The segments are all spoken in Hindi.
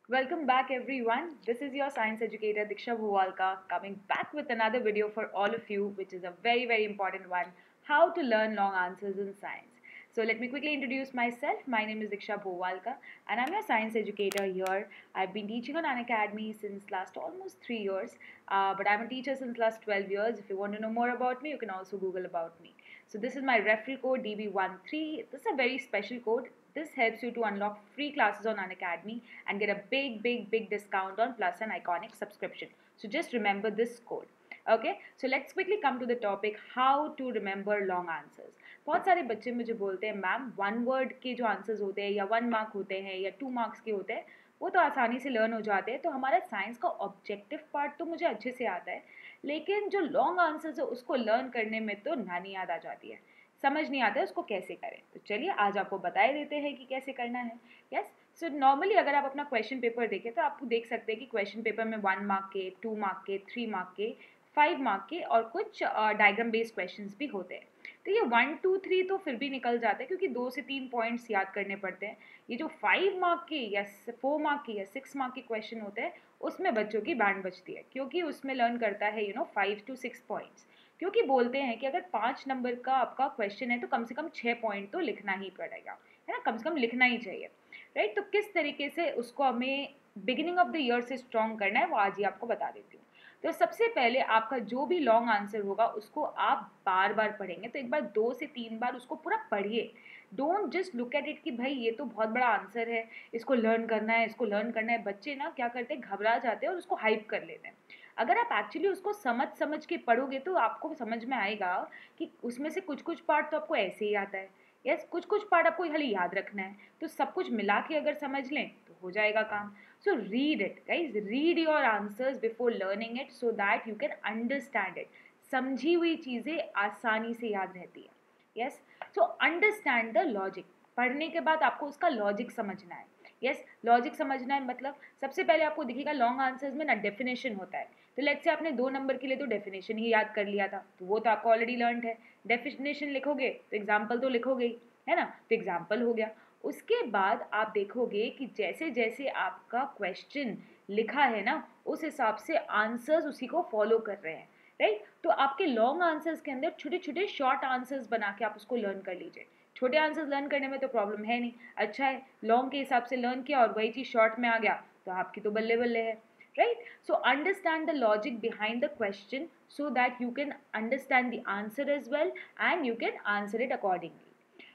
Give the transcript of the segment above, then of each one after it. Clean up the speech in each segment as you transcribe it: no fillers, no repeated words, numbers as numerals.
Welcome back everyone. This is your science educator Diksha Bhuvalka coming back with another video for all of you, which is a very important one, how to learn long answers in science. So let me quickly introduce myself. My name is Diksha Bhuvalka and I'm your science educator here. I've been teaching on Unacademy since last almost 3 years, but I'm a teacher since last 12 years. If you want to know more about me, you can also Google about me. So this is my referral code DB13. This is a very special code. This helps you to unlock free classes on Unacademy and get a big discount on Plus and Iconic subscription. So just remember this code. Okay, so let's quickly come to the topic how to remember long answers. बहुत सारे बच्चे मुझे बोलते हैं मैम वन वर्ड के जो आंसर्स होते हैं या 1 मार्क होते हैं या 2 मार्क्स के होते हैं वो तो आसानी से लर्न हो जाते हैं, तो हमारा साइंस का ऑब्जेक्टिव पार्ट तो मुझे अच्छे से आता है, लेकिन जो लॉन्ग आंसर्स है उसको लर्न करने में तो नानी याद आ जाती है, समझ नहीं आता है उसको कैसे करें। तो चलिए आज आपको बता देते हैं कि कैसे करना है। यस, सो नॉर्मली अगर आप अपना क्वेश्चन पेपर देखें तो आप देख सकते हैं कि क्वेश्चन पेपर में 1 मार्क के, 2 मार्क के, 3 मार्क के, 5 मार्क के और कुछ डायग्राम बेस्ड क्वेश्चंस भी होते हैं। तो ये 1 2 3 तो फिर भी निकल जाते हैं क्योंकि 2 से 3 पॉइंट्स याद करने पड़ते हैं। ये जो 5 मार्क के या 4 मार्क के या 6 मार्क के क्वेश्चन होते हैं उसमें बच्चों की बैंड बजती है, क्योंकि उसमें लर्न करता है 5 to 6 पॉइंट्स। क्योंकि बोलते हैं कि अगर 5 नंबर का आपका क्वेश्चन है तो कम से कम 6 पॉइंट तो लिखना ही पड़ेगा, है ना, कम से कम लिखना ही चाहिए, राइट। तो किस तरीके से उसको हमें बिगिनिंग ऑफ द ईयर से स्ट्रॉन्ग करना है वो आज ही आपको बता देती हूँ। तो सबसे पहले आपका जो भी लॉन्ग आंसर होगा उसको आप बार बार पढ़ेंगे, तो एक बार 2 से 3 बार उसको पूरा पढ़िए। Don't just look at it कि भाई ये तो बहुत बड़ा आंसर है, इसको लर्न करना है, इसको लर्न करना है। बच्चे ना क्या करते हैं, घबरा जाते हैं और उसको हाइप कर लेते हैं। अगर आप एक्चुअली उसको समझ समझ के पढ़ोगे तो आपको समझ में आएगा कि उसमें से कुछ कुछ पार्ट तो आपको ऐसे ही आता है, यस, कुछ कुछ पार्ट आपको खाली याद रखना है। तो सब कुछ मिला के अगर समझ लें तो हो जाएगा काम। So read it guys, read your answers before learning it so that you can understand it. समझी हुई चीज़ें आसानी से याद रहती है। Yes, so understand the logic. पढ़ने के बाद आपको उसका लॉजिक समझना है। यस, लॉजिक समझना है मतलब सबसे पहले आपको दिखेगा लॉन्ग आंसर्स में ना डेफिनेशन होता है। तो लेट्स से आपने 2 नंबर के लिए तो डेफिनेशन ही याद कर लिया था, तो वो तो आपको ऑलरेडी लर्न है। डेफिनेशन लिखोगे तो एग्जाम्पल तो लिखोगे ही, है ना, तो एग्जाम्पल हो गया। उसके बाद आप देखोगे कि जैसे जैसे आपका क्वेश्चन लिखा है ना उस हिसाब से आंसर्स उसी को फॉलो कर रहे हैं, राइट। तो आपके लॉन्ग आंसर्स के अंदर छोटे छोटे शॉर्ट आंसर्स बना के आप उसको लर्न कर लीजिए। छोटे आंसर्स लर्न करने में तो प्रॉब्लम है नहीं, अच्छा है लॉन्ग के हिसाब से लर्न किया और वही चीज़ शॉर्ट में आ गया तो आपकी तो बल्ले बल्ले है, right? So understand the logic behind the question so that you can understand the answer as well and you can answer it accordingly.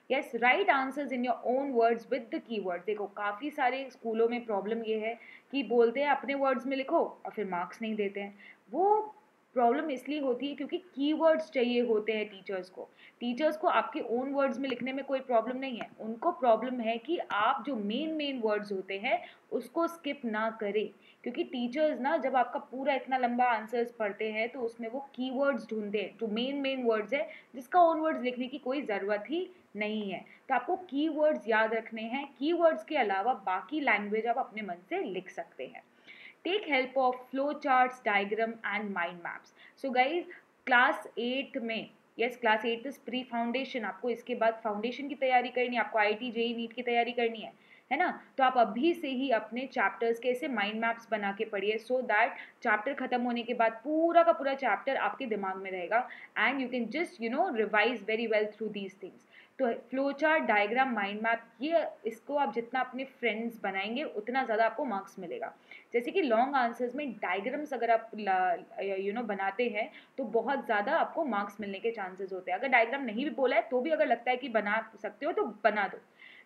Yes, write answers in your own words with the keywords. देखो काफ़ी सारे स्कूलों में प्रॉब्लम ये है कि बोलते हैं अपने वर्ड्स में लिखो और फिर मार्क्स नहीं देते हैं। वो प्रॉब्लम इसलिए होती है क्योंकि कीवर्ड्स चाहिए होते हैं टीचर्स को आपके ओन वर्ड्स में लिखने में कोई प्रॉब्लम नहीं है, उनको प्रॉब्लम है कि आप जो मेन वर्ड्स होते हैं उसको स्किप ना करें। क्योंकि टीचर्स ना जब आपका पूरा इतना लंबा आंसर्स पढ़ते हैं तो उसमें वो कीवर्ड्स ढूंढते हैं जो मेन वर्ड्स है जिसका ओन वर्ड्स लिखने की कोई ज़रूरत ही नहीं है। तो आपको कीवर्ड्स याद रखने हैं, कीवर्ड्स के अलावा बाकी लैंग्वेज आप अपने मन से लिख सकते हैं। Take help of flow charts, diagram and mind maps. So guys class 8 में, yes class 8 is pre foundation, आपको इसके बाद फाउंडेशन की तैयारी करनी है, आपको IIT JEE नीट की तैयारी करनी है ना। तो आप अभी से ही अपने चैप्टर्स के ऐसे माइंड मैप्स बना के पढ़िए सो दैट चैप्टर खत्म होने के बाद पूरा का पूरा चैप्टर आपके दिमाग में रहेगा and you can just revise very well through these things. तो flow chart, diagram, mind map, ये इसको आप जितना अपने फ्रेंड्स बनाएंगे उतना ज़्यादा आपको मार्क्स मिलेगा। जैसे कि लॉन्ग आंसर्स में डायग्राम्स अगर आप बनाते हैं तो बहुत ज़्यादा आपको मार्क्स मिलने के चांसेस होते हैं। अगर डायग्राम नहीं भी बोला है तो भी अगर लगता है कि बना सकते हो तो बना दो।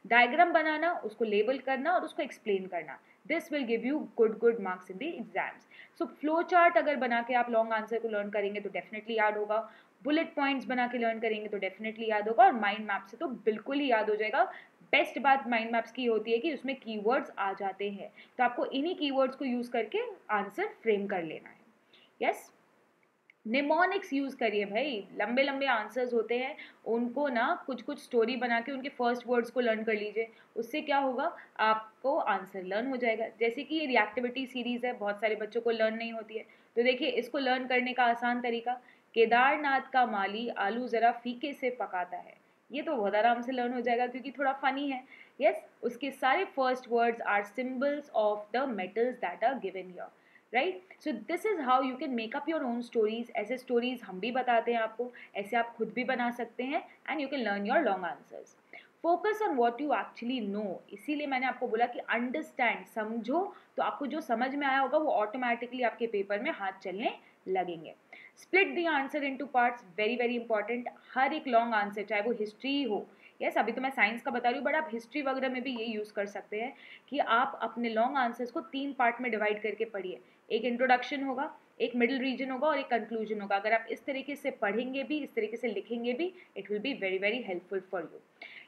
डायग्राम बनाना, उसको लेबल करना और उसको एक्सप्लेन करना, this will give you good marks in the exams. So flow chart अगर बना के आप लॉन्ग आंसर को लर्न करेंगे तो डेफिनेटली याद होगा, बुलेट पॉइंट्स बना के लर्न करेंगे तो डेफिनेटली याद होगा और माइंड मैप से तो बिल्कुल ही याद हो जाएगा। बेस्ट बात माइंड मैप्स की होती है कि उसमें कीवर्ड्स आ जाते हैं, तो आपको इन्हीं कीवर्ड्स को यूज़ करके आंसर फ्रेम कर लेना है। यस, निमोनिक्स यूज़ करिए भाई, लंबे लंबे आंसर्स होते हैं उनको ना कुछ कुछ स्टोरी बना के उनके फर्स्ट वर्ड्स को लर्न कर लीजिए, उससे क्या होगा आपको आंसर लर्न हो जाएगा। जैसे कि ये रिएक्टिविटी सीरीज़ है, बहुत सारे बच्चों को लर्न नहीं होती है, तो देखिए इसको लर्न करने का आसान तरीका, केदारनाथ का माली आलू ज़रा फीके से पकाता है, ये तो बहुत आराम से लर्न हो जाएगा क्योंकि थोड़ा फ़नी है। यस, उसके सारे first words are symbols of the metals that are given here, right? So this is how you can make up your own stories. ऐसे स्टोरीज हम भी बताते हैं आपको, ऐसे आप खुद भी बना सकते हैं and you can learn your long answers. Focus on what you actually know, इसीलिए मैंने आपको बोला कि अंडरस्टैंड, समझो, तो आपको जो समझ में आया होगा वो ऑटोमेटिकली आपके पेपर में हाथ चलने लगेंगे। Split the answer into parts, very very important. हर एक लॉन्ग आंसर, चाहे वो हिस्ट्री हो, यस अभी तो मैं साइंस का बता रही हूँ, बट आप हिस्ट्री वगैरह में भी ये यूज़ कर सकते हैं कि आप अपने लॉन्ग आंसर्स को 3 पार्ट में डिवाइड करके पढ़िए। एक इंट्रोडक्शन होगा, एक मिडिल रीजन होगा और एक कंक्लूजन होगा। अगर आप इस तरीके से पढ़ेंगे भी, इस तरीके से लिखेंगे भी, it will be very very helpful for you.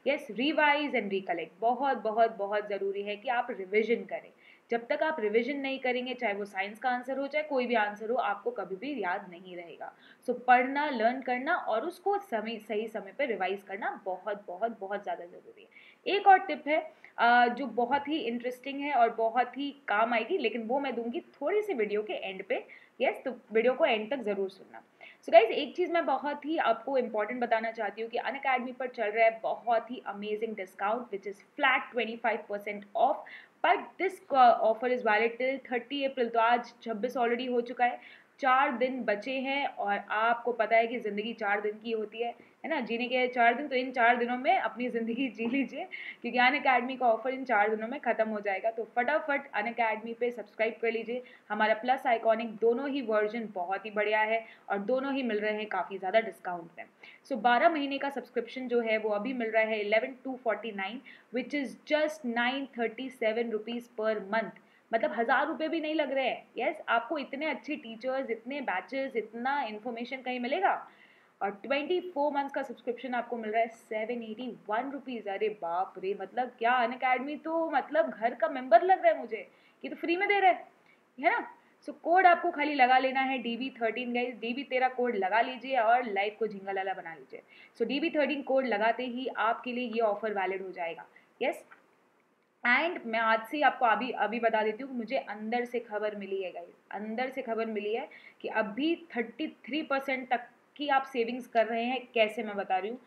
Yes, revise and recollect, बहुत बहुत बहुत ज़रूरी है कि आप रिविजन करें। जब तक आप रिविजन नहीं करेंगे, चाहे वो साइंस का आंसर हो चाहे कोई भी आंसर हो, आपको कभी भी याद नहीं रहेगा। सो पढ़ना, लर्न करना और उसको सही समय पर रिवाइज करना बहुत बहुत बहुत ज़्यादा ज़रूरी है। एक और टिप है जो बहुत ही इंटरेस्टिंग है और बहुत ही काम आएगी, लेकिन वो मैं दूंगी थोड़ी सी वीडियो के एंड पे। यस, तो वीडियो को एंड तक ज़रूर सुनना। सो गाइज, एक चीज़ मैं बहुत ही आपको इंपॉर्टेंट बताना चाहती हूँ कि अनअकैडमी पर चल रहा है बहुत ही amazing discount which is flat 25% off. But this offer is valid till 30 April, तो आज 26 ऑलरेडी हो चुका है, 4 दिन बचे हैं। और आपको पता है कि ज़िंदगी 4 दिन की होती है ना, जीने के 4 दिन, तो इन 4 दिनों में अपनी ज़िंदगी जी लीजिए, क्योंकि अनअकैडमी का ऑफर इन 4 दिनों में ख़त्म हो जाएगा। तो फटाफट अनअकैडमी पे सब्सक्राइब कर लीजिए। हमारा प्लस आइकॉनिक दोनों ही वर्जन बहुत ही बढ़िया है और दोनों ही मिल रहे हैं काफ़ी ज़्यादा डिस्काउंट में। सो 12 महीने का सब्सक्रिप्शन जो है वो अभी मिल रहा है 11,249 which is just 937 rupees per month. मतलब 1000 रुपये भी नहीं लग रहे हैं। यस, आपको इतने अच्छे टीचर्स, इतने बैचेस, इतना इन्फॉर्मेशन कहीं मिलेगा। और 24 मंथ्स का सब्सक्रिप्शन आपको मिल रहा है 781 रुपीज़। अरे बाप रे, मतलब क्या, अनअकैडमी तो मतलब घर का मेंबर लग रहा है मुझे कि तो फ्री में दे रहे हैं, है ना? सो कोड आपको खाली लगा लेना है DB13 गाइज, DB13 कोड लगा लीजिए और लाइफ को झिंगालाला बना लीजिए। सो DB13 कोड लगाते ही आपके लिए ये ऑफर वैलिड हो जाएगा। यस, एंड मैं आज से आपको अभी अभी बता देती हूँ, मुझे अंदर से खबर मिली है गाइज, अंदर से खबर मिली है कि अभी 33% तक की आप सेविंग्स कर रहे हैं। कैसे, मैं बता रही हूँ,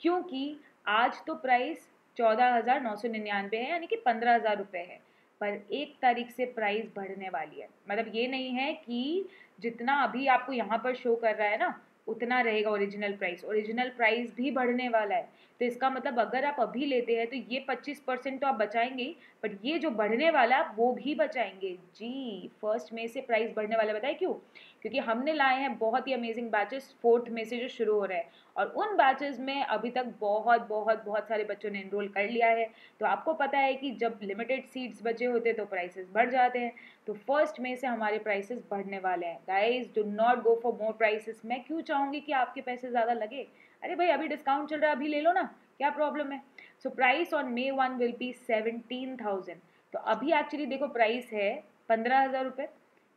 क्योंकि आज तो प्राइस 14,999 है, यानी कि 15,000 रुपये है, पर 1 तारीख से प्राइस बढ़ने वाली है। मतलब ये नहीं है कि जितना अभी आपको यहाँ पर शो कर रहा है ना उतना रहेगा ओरिजिनल प्राइस, ओरिजिनल प्राइस भी बढ़ने वाला है। तो इसका मतलब अगर आप अभी लेते हैं तो ये 25% तो आप बचाएंगे ही, बट ये जो बढ़ने वाला वो भी बचाएंगे जी। 1 मई से प्राइस बढ़ने वाला, बताए क्यों? क्योंकि हमने लाए हैं बहुत ही अमेजिंग बैचेस 4 मई से जो शुरू हो रहे हैं, और उन बैचेस में अभी तक बहुत बहुत बहुत सारे बच्चों ने एनरोल कर लिया है। तो आपको पता है कि जब लिमिटेड सीट्स बचे होते हैं तो प्राइसेस बढ़ जाते हैं। तो 1 मई से हमारे प्राइसेस बढ़ने वाले हैं। Guys, do not go for more prices. मैं क्यों चाहूँगी कि आपके पैसे ज़्यादा लगे? अरे भाई, अभी डिस्काउंट चल रहा है, अभी ले लो ना, क्या प्रॉब्लम है? So price on May 1 will be 17,000। तो अभी एक्चुअली देखो प्राइस है 15,000 रुपये,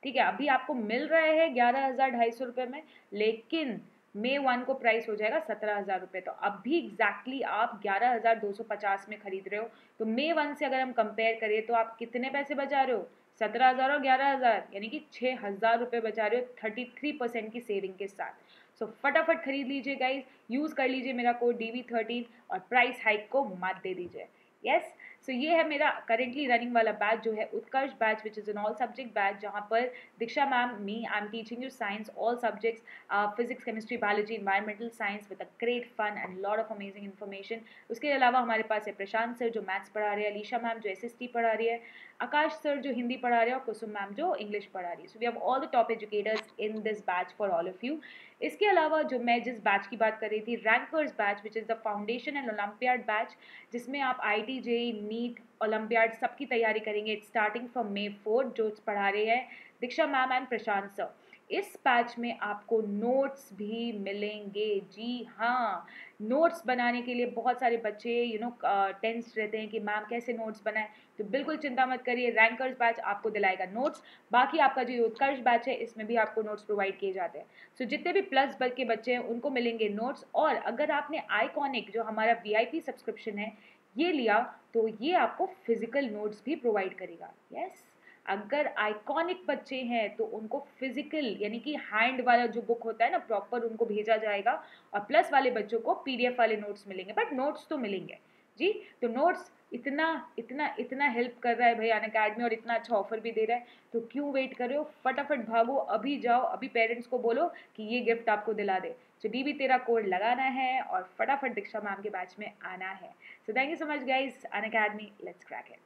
ठीक है, अभी आपको मिल रहा है 11,250 रुपये में, लेकिन May 1 को प्राइस हो जाएगा 17,000 रुपये। तो अभी एग्जैक्टली आप 11,250 में खरीद रहे हो, तो May 1 से अगर हम कंपेयर करें तो आप कितने पैसे बचा रहे हो? 17,000 और 11,000, यानी कि 6,000 रुपये बचा रहे हो 33% की सेविंग के साथ। सो फटाफट खरीद लीजिए गाइज, यूज़ कर लीजिए मेरा कोड DB13 और प्राइस हाइक को मत दे दीजिए। यस, सो ये है मेरा करेंटली रनिंग वाला बैच जो है Utkarsh batch, which is an all subject batch, जहाँ पर Diksha ma'am, me, I am teaching you science, all subjects, physics, chemistry, biology, environmental science with a great fun and lot of amazing information. उसके अलावा हमारे पास है प्रशांत सर जो मैथ्स पढ़ा रहे हैं, अलीशा मैम जो SST पढ़ा रही है, आकाश सर जो हिंदी पढ़ा रहे हैं, और कुसुम मैम जो इंग्लिश पढ़ा रही है। So we have all the top educators in this batch for all of you. इसके अलावा जो मैं जिस बैच की बात कर रही थी, rankers batch, which is the foundation and olympiad batch, जिसमें आप IIT JEE नीट ओलंपियाड सबकी तैयारी करेंगे। इट्स स्टार्टिंग फ्रॉम May 4, जो पढ़ा रहे हैं दीक्षा मैम एंड प्रशांत सर। इस बैच में आपको नोट्स भी मिलेंगे, जी हाँ। नोट्स बनाने के लिए बहुत सारे बच्चे टेंस रहते हैं कि मैम कैसे नोट्स बनाएं, तो बिल्कुल चिंता मत करिए, रैंकर्स बैच आपको दिलाएगा नोट्स। बाकी आपका जो उत्कर्ष बैच है इसमें भी आपको नोट्स प्रोवाइड किए जाते हैं। सो जितने भी प्लस बल के बच्चे हैं उनको मिलेंगे नोट्स। और अगर आपने आइकॉनिक जो हमारा VIP सब्सक्रिप्शन है ये लिया तो ये आपको फिजिकल नोट्स भी प्रोवाइड करेगा। यस, अगर आइकॉनिक बच्चे हैं तो उनको फिजिकल यानी कि हैंड वाला जो बुक होता है ना प्रॉपर उनको भेजा जाएगा, और प्लस वाले बच्चों को PDF वाले नोट्स मिलेंगे, बट नोट्स तो मिलेंगे जी। तो नोट्स इतना इतना इतना हेल्प कर रहा है भाई अनअकैडमी, और इतना अच्छा ऑफर भी दे रहा है, तो क्यों वेट कर रहे हो? फटाफट भागो, अभी जाओ, अभी पेरेंट्स को बोलो कि ये गिफ्ट आपको दिला दे। सो डीबी तेरा कोड लगाना है और फटाफट दीक्षा मैम के बैच में आना है। So thank you so much guys, Unacademy, let's crack it.